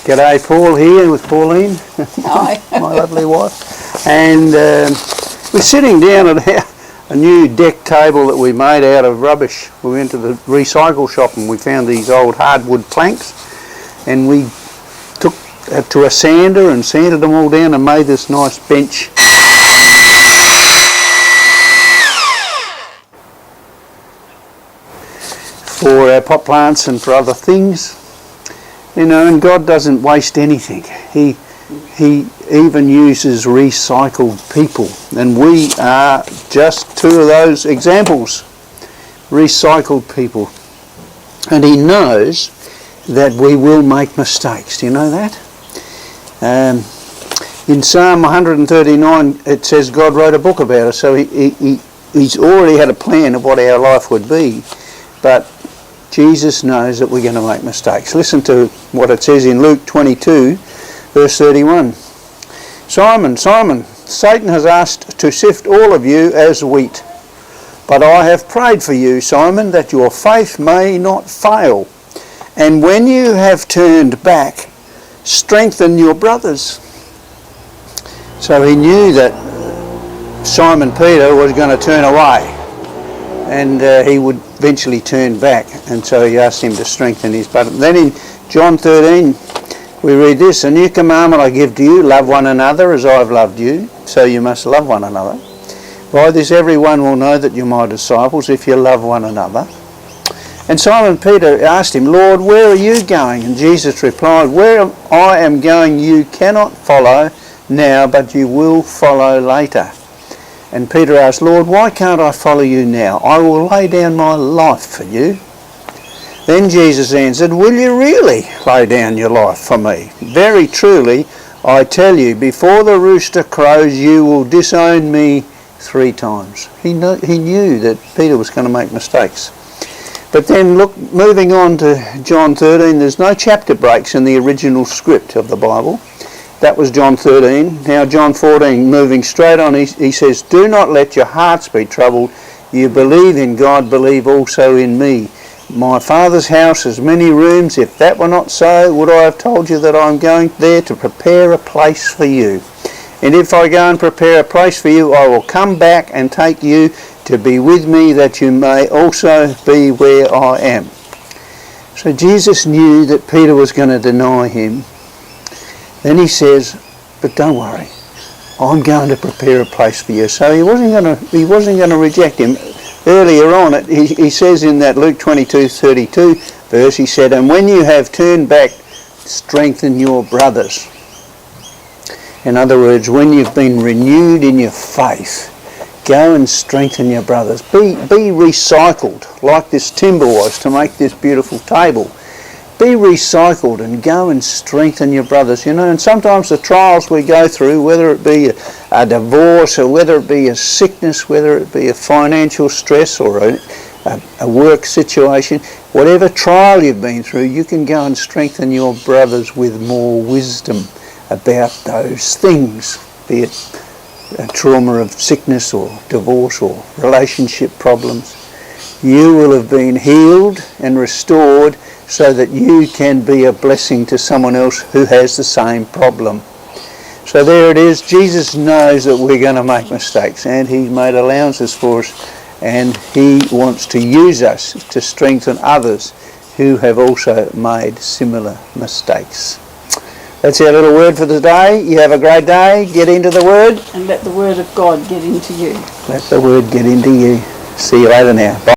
G'day, Paul here with Pauline, Hi. my lovely wife. And we're sitting down at a new deck table that we made out of rubbish. We went to the recycle shop and we found these old hardwood planks, and we took to a sander and sanded them all down and made this nice bench. For our pot plants and for other things. You know, and God doesn't waste anything. He even uses recycled people, and we are just two of those examples. Recycled people. And He knows that we will make mistakes. Do you know that? In Psalm 139 it says God wrote a book about us, so He's already had a plan of what our life would be. But Jesus knows that we're going to make mistakes. Listen to what it says in Luke 22, verse 31. Simon, Simon, Satan has asked to sift all of you as wheat. But I have prayed for you, Simon, that your faith may not fail. And when you have turned back, strengthen your brothers. So he knew that Simon Peter was going to turn away. And he would eventually turn back, and so he asked him to strengthen his brother. Then in John 13 we read this: a new commandment I give to you, love one another as I have loved you, so you must love one another. By this everyone will know that you're my disciples, if you love one another. And Simon Peter asked him, Lord, where are you going? And Jesus replied, where I am going you cannot follow now, but you will follow later. And Peter asked, Lord, why can't I follow you now? I will lay down my life for you. Then Jesus answered, will you really lay down your life for me? Very truly, I tell you, before the rooster crows, you will disown me 3 times. He knew that Peter was going to make mistakes. But then look, moving on to John 13, there's no chapter breaks in the original script of the Bible. That was John 13. Now John 14, moving straight on, he says, do not let your hearts be troubled. You believe in God, believe also in me. My Father's house has many rooms. If that were not so, would I have told you that I'm going there to prepare a place for you? And if I go and prepare a place for you, I will come back and take you to be with me, that you may also be where I am. So Jesus knew that Peter was going to deny him. Then he says, but don't worry, I'm going to prepare a place for you. So he wasn't going to reject him. Earlier on, he says in that Luke 22:32 verse, he said, and when you have turned back, strengthen your brothers. In other words, when you've been renewed in your faith, go and strengthen your brothers. Be recycled, like this timber was to make this beautiful table. Be recycled and go and strengthen your brothers. You know, and sometimes the trials we go through, whether it be a divorce or whether it be a sickness, whether it be a financial stress or a work situation, whatever trial you've been through, you can go and strengthen your brothers with more wisdom about those things, be it a trauma of sickness or divorce or relationship problems. You will have been healed and restored so that you can be a blessing to someone else who has the same problem. So there it is. Jesus knows that we're going to make mistakes, and He's made allowances for us, and He wants to use us to strengthen others who have also made similar mistakes. That's our little word for today. You have a great day. Get into the Word. And let the Word of God get into you. Let the Word get into you. See you later now. Bye.